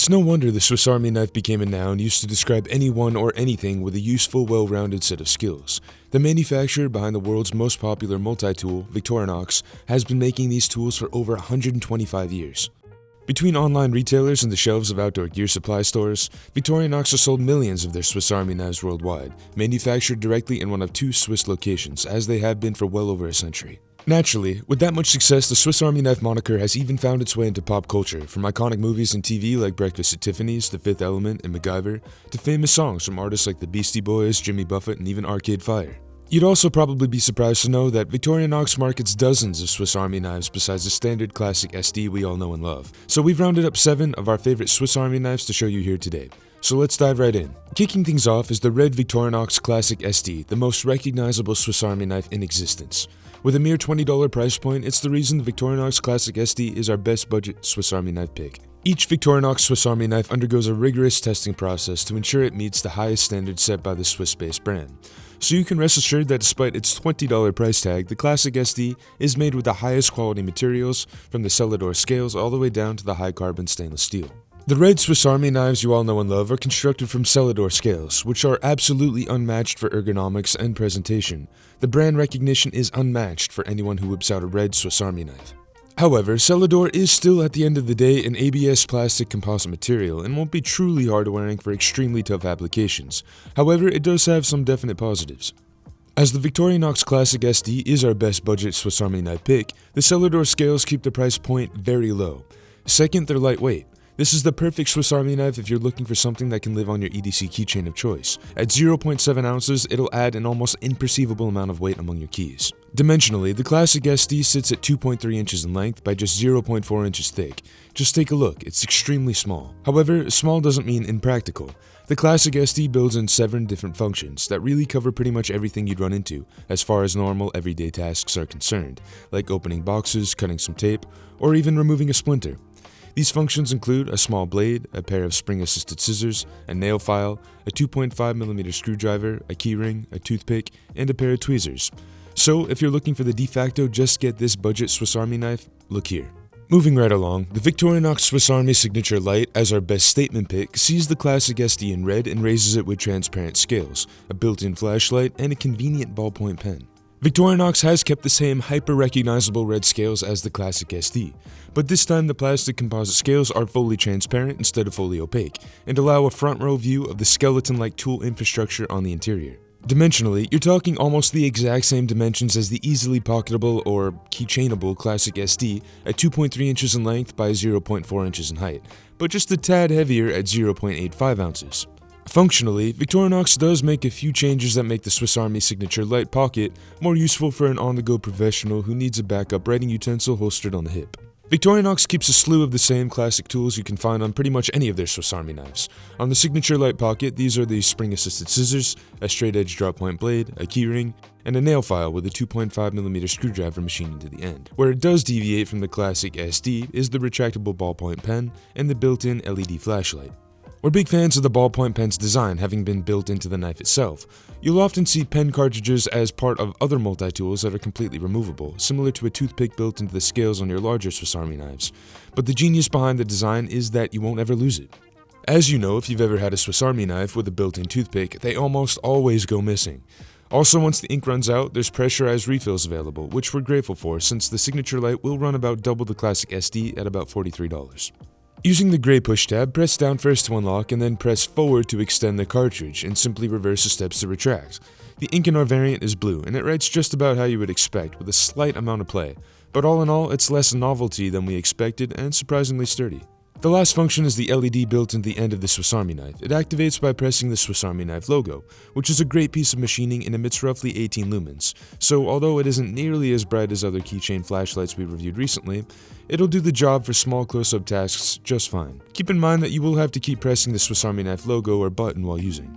It's no wonder the Swiss Army knife became a noun used to describe anyone or anything with a useful, well-rounded set of skills. The manufacturer behind the world's most popular multi-tool, Victorinox, has been making these tools for over 125 years. Between online retailers and the shelves of outdoor gear supply stores, Victorinox has sold millions of their Swiss Army knives worldwide, manufactured directly in one of 2 Swiss locations, as they have been for well over a century. Naturally, with that much success, the Swiss Army knife moniker has even found its way into pop culture, from iconic movies and TV like Breakfast at Tiffany's, The Fifth Element, and MacGyver, to famous songs from artists like the Beastie Boys, Jimmy Buffett, and even Arcade Fire. You'd also probably be surprised to know that Victorinox markets dozens of Swiss Army knives besides the standard classic SD we all know and love. So we've rounded up 7 of our favorite Swiss Army knives to show you here today. So let's dive right in. Kicking things off is the red Victorinox Classic SD, the most recognizable Swiss Army knife in existence. With a mere $20 price point, it's the reason the Victorinox Classic SD is our best budget Swiss Army knife pick. Each Victorinox Swiss Army knife undergoes a rigorous testing process to ensure it meets the highest standards set by the Swiss-based brand. So you can rest assured that despite its $20 price tag, the Classic SD is made with the highest quality materials, from the Celador scales all the way down to the high-carbon stainless steel. The red Swiss Army knives you all know and love are constructed from Celador scales, which are absolutely unmatched for ergonomics and presentation. The brand recognition is unmatched for anyone who whips out a red Swiss Army knife. However, Celador is still at the end of the day an ABS plastic composite material and won't be truly hard-wearing for extremely tough applications. However, it does have some definite positives. As the Victorinox Classic SD is our best budget Swiss Army knife pick, the Celador scales keep the price point very low. Second, they're lightweight. This is the perfect Swiss Army knife if you're looking for something that can live on your EDC keychain of choice. At 0.7 ounces, it'll add an almost imperceivable amount of weight among your keys. Dimensionally, the Classic SD sits at 2.3 inches in length by just 0.4 inches thick. Just take a look, it's extremely small. However, small doesn't mean impractical. The Classic SD builds in 7 different functions that really cover pretty much everything you'd run into as far as normal everyday tasks are concerned, like opening boxes, cutting some tape, or even removing a splinter. These functions include a small blade, a pair of spring-assisted scissors, a nail file, a 2.5mm screwdriver, a keyring, a toothpick, and a pair of tweezers. So, if you're looking for the de facto just get this budget Swiss Army knife, look here. Moving right along, the Victorinox Swiss Army Signature Lite, as our best statement pick, sees the Classic SD in red and raises it with transparent scales, a built-in flashlight, and a convenient ballpoint pen. Victorinox has kept the same hyper-recognizable red scales as the Classic SD, but this time the plastic composite scales are fully transparent instead of fully opaque, and allow a front-row view of the skeleton-like tool infrastructure on the interior. Dimensionally, you're talking almost the exact same dimensions as the easily pocketable or keychainable Classic SD at 2.3 inches in length by 0.4 inches in height, but just a tad heavier at 0.85 ounces. Functionally, Victorinox does make a few changes that make the Swiss Army Signature Lite Pocket more useful for an on-the-go professional who needs a backup writing utensil holstered on the hip. Victorinox keeps a slew of the same classic tools you can find on pretty much any of their Swiss Army knives. On the Signature Lite Pocket, these are the spring-assisted scissors, a straight-edge drop-point blade, a keyring, and a nail file with a 2.5mm screwdriver machined into the end. Where it does deviate from the Classic SD is the retractable ballpoint pen and the built-in LED flashlight. We're big fans of the ballpoint pen's design having been built into the knife itself. You'll often see pen cartridges as part of other multi-tools that are completely removable, similar to a toothpick built into the scales on your larger Swiss Army knives. But the genius behind the design is that you won't ever lose it. As you know, if you've ever had a Swiss Army knife with a built-in toothpick, they almost always go missing. Also, once the ink runs out, there's pressurized refills available, which we're grateful for since the Signature Lite will run about double the Classic SD at about $43. Using the gray push tab, press down first to unlock and then press forward to extend the cartridge and simply reverse the steps to retract. The ink in our variant is blue and it writes just about how you would expect with a slight amount of play, but all in all it's less novelty than we expected and surprisingly sturdy. The last function is the LED built into the end of the Swiss Army knife. It activates by pressing the Swiss Army knife logo, which is a great piece of machining and emits roughly 18 lumens. So although it isn't nearly as bright as other keychain flashlights we reviewed recently, it'll do the job for small close-up tasks just fine. Keep in mind that you will have to keep pressing the Swiss Army knife logo or button while using.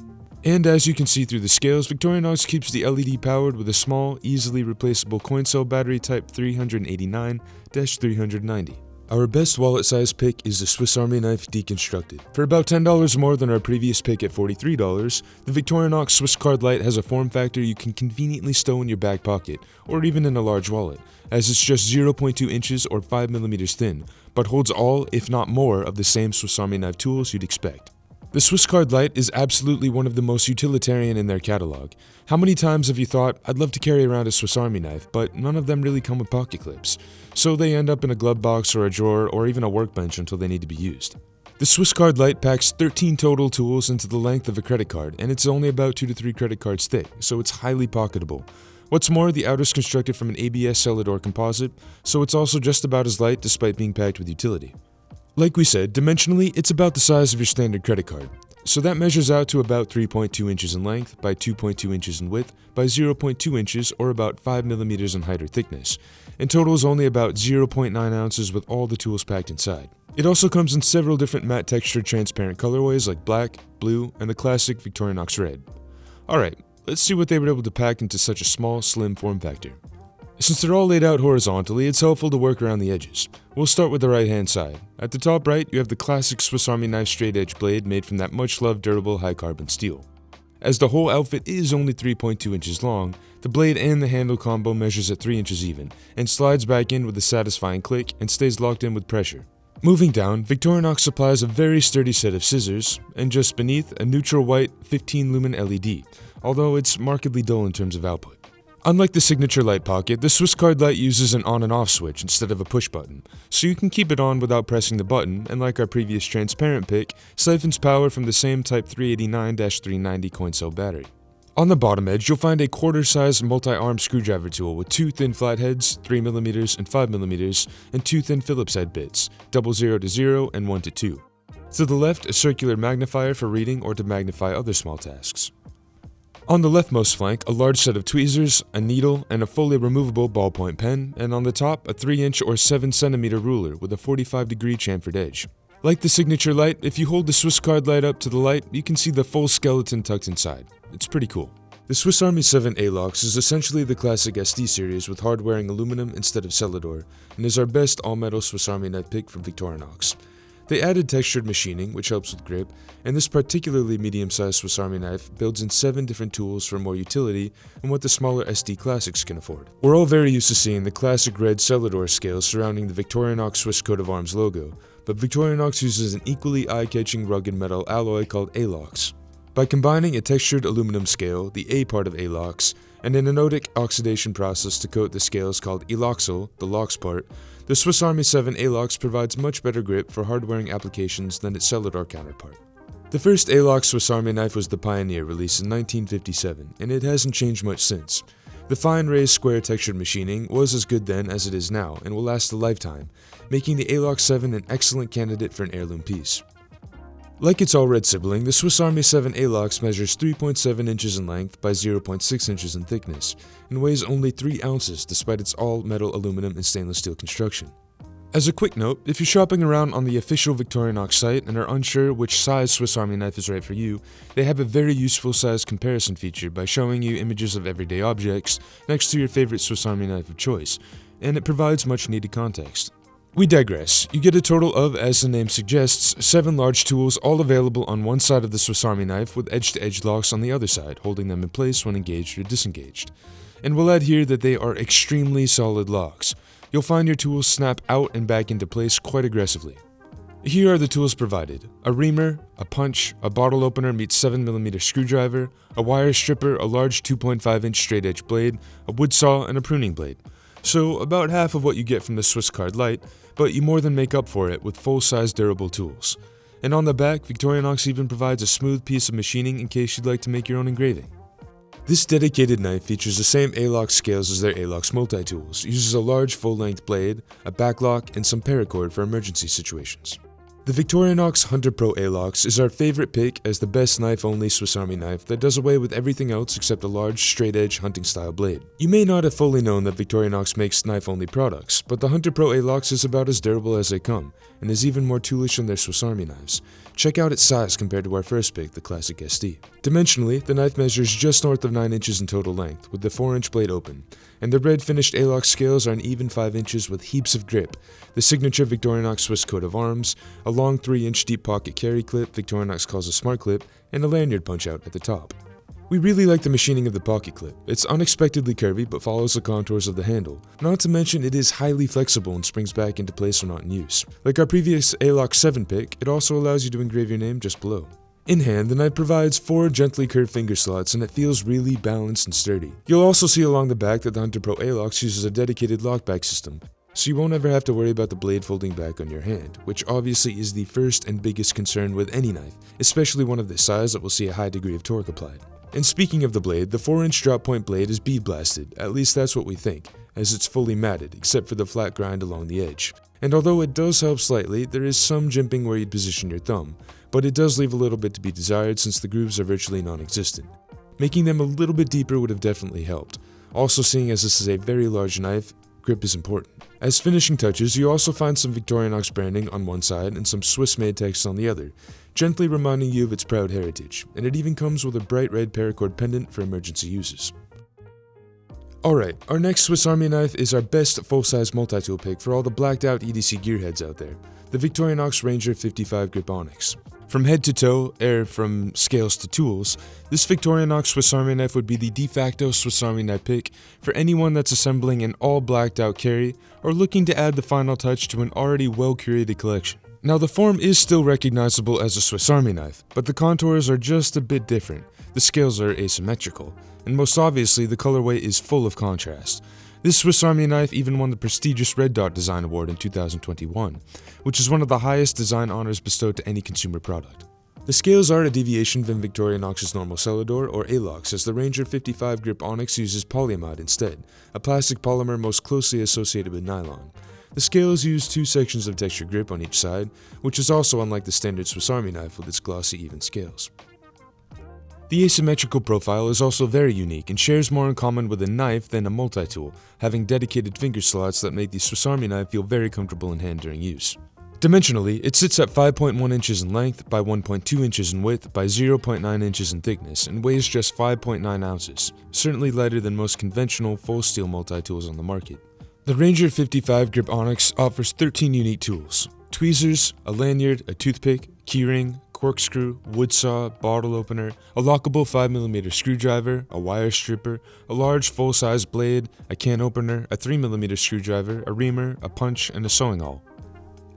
And as you can see through the scales, Victorinox keeps the LED powered with a small, easily replaceable coin cell battery type 389-390. Our best wallet size pick is the Swiss Army knife deconstructed. For about $10 more than our previous pick at $43, the Victorinox SwissCard Lite has a form factor you can conveniently stow in your back pocket, or even in a large wallet, as it's just 0.2 inches or 5mm thin, but holds all, if not more, of the same Swiss Army knife tools you'd expect. The SwissCard Lite is absolutely one of the most utilitarian in their catalog. How many times have you thought, I'd love to carry around a Swiss Army knife, but none of them really come with pocket clips, so they end up in a glove box or a drawer or even a workbench until they need to be used. The SwissCard Lite packs 13 total tools into the length of a credit card, and it's only about 2 to 3 credit cards thick, so it's highly pocketable. What's more, the outer is constructed from an ABS Celador composite, so it's also just about as light despite being packed with utility. Like we said, dimensionally, it's about the size of your standard credit card. So that measures out to about 3.2 inches in length by 2.2 inches in width by 0.2 inches or about 5mm in height or thickness, and totals only about 0.9 ounces with all the tools packed inside. It also comes in several different matte textured transparent colorways like black, blue, and the classic Victorinox red. Alright, let's see what they were able to pack into such a small, slim form factor. Since they're all laid out horizontally, it's helpful to work around the edges. We'll start with the right hand side. At the top right, you have the classic Swiss Army knife straight edge blade made from that much loved durable high carbon steel. As the whole outfit is only 3.2 inches long, the blade and the handle combo measures at 3 inches even, and slides back in with a satisfying click and stays locked in with pressure. Moving down, Victorinox supplies a very sturdy set of scissors, and just beneath, a neutral white 15 lumen LED, although it's markedly dull in terms of output. Unlike the signature light pocket, the SwissCard Lite uses an on and off switch instead of a push button, so you can keep it on without pressing the button, and like our previous transparent pick, siphons power from the same Type 389-390 coin cell battery. On the bottom edge, you'll find a quarter-sized multi-arm screwdriver tool with 2 thin flatheads, 3mm and 5mm, and 2 thin Phillips head bits, 00 to 0 and 1 to 2. To the left, a circular magnifier for reading or to magnify other small tasks. On the leftmost flank, a large set of tweezers, a needle, and a fully removable ballpoint pen, and on the top, a 3-inch or 7cm ruler with a 45-degree chamfered edge. Like the signature Lite, if you hold the SwissCard Lite up to the light, you can see the full skeleton tucked inside. It's pretty cool. The Swiss Army 7 Alox is essentially the classic SD series with hard-wearing aluminum instead of Celador, and is our best all-metal Swiss Army knife pick from Victorinox. They added textured machining, which helps with grip, and this particularly medium-sized Swiss Army knife builds in 7 different tools for more utility and what the smaller SD Classics can afford. We're all very used to seeing the classic red Celador scales surrounding the Victorinox Swiss coat of arms logo, but Victorinox uses an equally eye-catching rugged metal alloy called Alox. By combining a textured aluminum scale, the A part of Alox, and an anodic oxidation process to coat the scales called Eloxyl, the LOX part, the Swiss Army 7 Alox provides much better grip for hard-wearing applications than its Celador counterpart. The first Alox Swiss Army knife was the Pioneer, released in 1957, and it hasn't changed much since. The fine raised square textured machining was as good then as it is now, and will last a lifetime, making the Alox 7 an excellent candidate for an heirloom piece. Like its all-red sibling, the Swiss Army 7 Alox measures 3.7 inches in length by 0.6 inches in thickness, and weighs only 3 ounces despite its all-metal aluminum and stainless steel construction. As a quick note, if you're shopping around on the official Victorinox site and are unsure which size Swiss Army knife is right for you, they have a very useful size comparison feature by showing you images of everyday objects next to your favorite Swiss Army knife of choice, and it provides much needed context. We digress. You get a total of, as the name suggests, 7 large tools all available on one side of the Swiss Army knife with edge-to-edge locks on the other side, holding them in place when engaged or disengaged. And we'll add here that they are extremely solid locks. You'll find your tools snap out and back into place quite aggressively. Here are the tools provided: a reamer, a punch, a bottle opener meets 7mm screwdriver, a wire stripper, a large 2.5-inch straight-edge blade, a wood saw, and a pruning blade. So about half of what you get from the SwissCard Lite, but you more than make up for it with full-size durable tools. And on the back, Victorinox even provides a smooth piece of machining in case you'd like to make your own engraving. This dedicated knife features the same Alox scales as their Alox multi-tools, uses a large full-length blade, a backlock, and some paracord for emergency situations. The Victorinox Hunter Pro Alox is our favorite pick as the best knife-only Swiss Army knife that does away with everything else except a large, straight-edge hunting-style blade. You may not have fully known that Victorinox makes knife-only products, but the Hunter Pro Alox is about as durable as they come, and is even more toolish than their Swiss Army knives. Check out its size compared to our first pick, the Classic SD. Dimensionally, the knife measures just north of 9 inches in total length, with the 4-inch blade open, and the red finished Alox scales are an even 5 inches with heaps of grip, the signature Victorinox Swiss coat of arms, a long 3-inch deep pocket carry clip Victorinox calls a smart clip, and a lanyard punch-out at the top. We really like the machining of the pocket clip. It's unexpectedly curvy but follows the contours of the handle. Not to mention it is highly flexible and springs back into place when not in use. Like our previous Alox 7 pick, it also allows you to engrave your name just below. In hand, the knife provides 4 gently curved finger slots and it feels really balanced and sturdy. You'll also see along the back that the Hunter Pro Alox uses a dedicated lockback system, so you won't ever have to worry about the blade folding back on your hand, which obviously is the first and biggest concern with any knife, especially one of this size that will see a high degree of torque applied. And speaking of the blade, the 4-inch drop point blade is bead blasted, at least that's what we think, as it's fully matted except for the flat grind along the edge. And although it does help slightly, there is some jimping where you'd position your thumb, but it does leave a little bit to be desired since the grooves are virtually non-existent. Making them a little bit deeper would have definitely helped. Also, seeing as this is a very large knife, grip is important. As finishing touches, you also find some Victorinox branding on one side and some Swiss-made text on the other, gently reminding you of its proud heritage, and it even comes with a bright red paracord pendant for emergency uses. Alright, our next Swiss Army knife is our best full-size multi-tool pick for all the blacked out EDC gearheads out there, the Victorinox Ranger 55 Grip Onyx. From head to toe, from scales to tools, this Victorinox Swiss Army knife would be the de facto Swiss Army knife pick for anyone that's assembling an all blacked out carry or looking to add the final touch to an already well curated collection. Now the form is still recognizable as a Swiss Army knife, but the contours are just a bit different, the scales are asymmetrical, and most obviously the colorway is full of contrast. This Swiss Army knife even won the prestigious Red Dot Design Award in 2021, which is one of the highest design honors bestowed to any consumer product. The scales are a deviation from Victorinox's normal Celador or Alox, as the Ranger 55 Grip Onyx uses polyamide instead, a plastic polymer most closely associated with nylon. The scales use 2 sections of textured grip on each side, which is also unlike the standard Swiss Army knife with its glossy even scales. The asymmetrical profile is also very unique and shares more in common with a knife than a multi-tool, having dedicated finger slots that make the Swiss Army knife feel very comfortable in hand during use. Dimensionally, it sits at 5.1 inches in length by 1.2 inches in width by 0.9 inches in thickness and weighs just 5.9 ounces, certainly lighter than most conventional full steel multi-tools on the market. The Ranger 55 Grip Onyx offers 13 unique tools: tweezers, a lanyard, a toothpick, keyring, corkscrew, wood saw, bottle opener, a lockable 5mm screwdriver, a wire stripper, a large full-size blade, a can opener, a 3mm screwdriver, a reamer, a punch, and a sewing awl.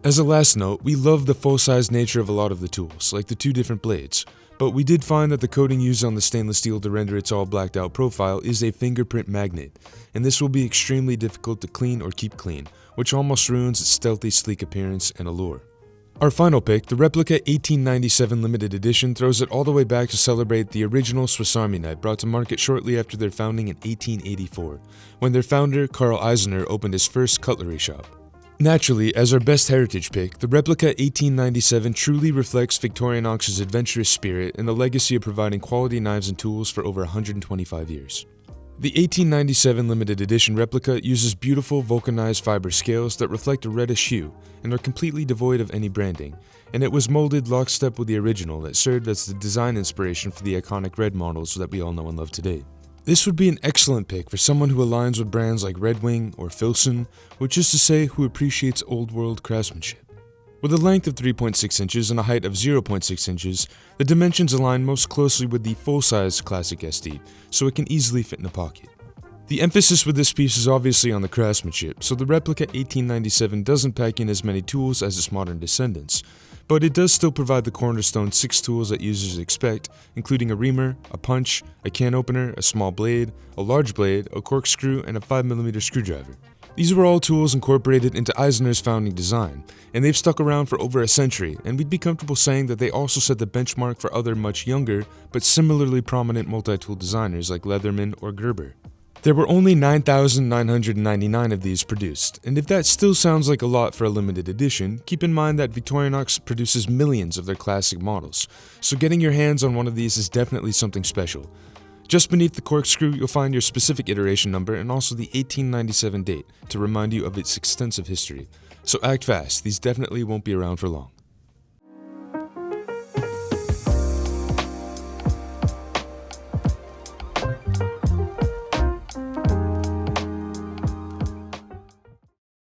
As a last note, we love the full-size nature of a lot of the tools, like the 2 different blades, but we did find that the coating used on the stainless steel to render its all blacked out profile is a fingerprint magnet, and this will be extremely difficult to clean or keep clean, which almost ruins its stealthy, sleek appearance and allure. Our final pick, the Replica 1897 limited edition, throws it all the way back to celebrate the original Swiss Army knife brought to market shortly after their founding in 1884, when their founder, Carl Eisener, opened his first cutlery shop. Naturally, as our best heritage pick, the Replica 1897 truly reflects Victorinox's adventurous spirit and the legacy of providing quality knives and tools for over 125 years. The 1897 limited edition Replica uses beautiful vulcanized fiber scales that reflect a reddish hue and are completely devoid of any branding, and it was molded lockstep with the original that served as the design inspiration for the iconic red models that we all know and love today. This would be an excellent pick for someone who aligns with brands like Red Wing or Filson, which is to say who appreciates old world craftsmanship. With a length of 3.6 inches and a height of 0.6 inches, the dimensions align most closely with the full-size Classic SD, so it can easily fit in a pocket. The emphasis with this piece is obviously on the craftsmanship, so the Replica 1897 doesn't pack in as many tools as its modern descendants, but it does still provide the cornerstone 6 tools that users expect, including a reamer, a punch, a can opener, a small blade, a large blade, a corkscrew, and a 5mm screwdriver. These were all tools incorporated into Eisener's founding design, and they've stuck around for over a century, and we'd be comfortable saying that they also set the benchmark for other much younger, but similarly prominent multi-tool designers like Leatherman or Gerber. There were only 9,999 of these produced, and if that still sounds like a lot for a limited edition, keep in mind that Victorinox produces millions of their classic models, so getting your hands on one of these is definitely something special. Just beneath the corkscrew, you'll find your specific iteration number and also the 1897 date to remind you of its extensive history. So act fast, these definitely won't be around for long.